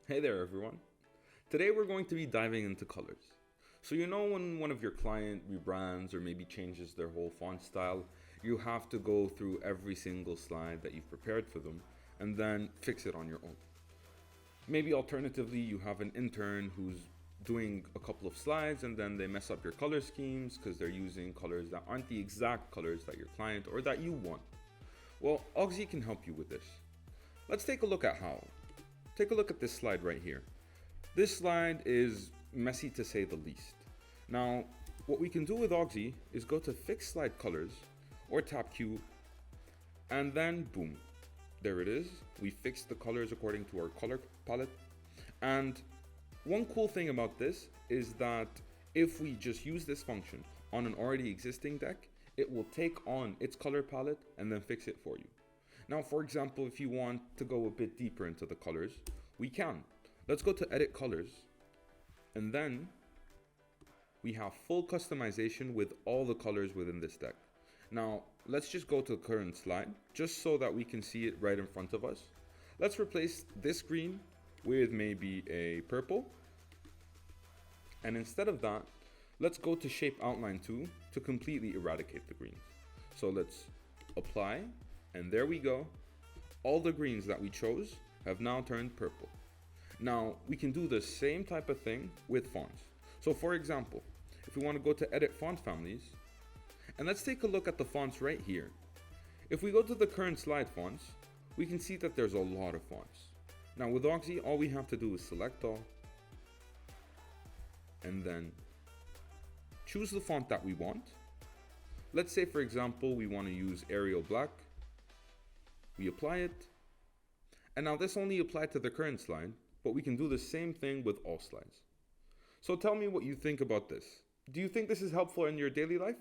Hey there everyone. Today we're going to be diving into colors. So you know when one of your client rebrands or maybe changes their whole font style, you have to go through every single slide that you've prepared for them and then fix it on your own. Maybe alternatively you have an intern who's doing a couple of slides and then they mess up your color schemes because they're using colors that aren't the exact colors that your client or that you want. Well, auxi can help you with this. Let's take a look at how. Take a look at this slide right here. This slide is messy to say the least. Now, what we can do with auxi is go to Fix Slide Colors or tap Q, and then boom, there it is. We fixed the colors according to our color palette. And one cool thing about this is that if we just use this function on an already existing deck, it will take on its color palette and then fix it for you. Now, for example, if you want to go a bit deeper into the colors, we can. Let's go to Edit Colors, and then we have full customization with all the colors within this deck. Now, let's just go to the current slide, just so that we can see it right in front of us. Let's replace this green with maybe a purple. And instead of that, let's go to Shape Outline 2 to completely eradicate the greens. So let's apply, and there we go. All the greens that we chose have now turned purple. Now, we can do the same type of thing with fonts. So for example, if we want to go to Edit Font Families, and let's take a look at the fonts right here. If we go to the current slide fonts, we can see that there's a lot of fonts. Now with auxi, all we have to do is select all, and then choose the font that we want. Let's say, for example, we want to use Arial Black. We apply it. And now this only applied to the current slide, but we can do the same thing with all slides. So tell me what you think about this. Do you think this is helpful in your daily life?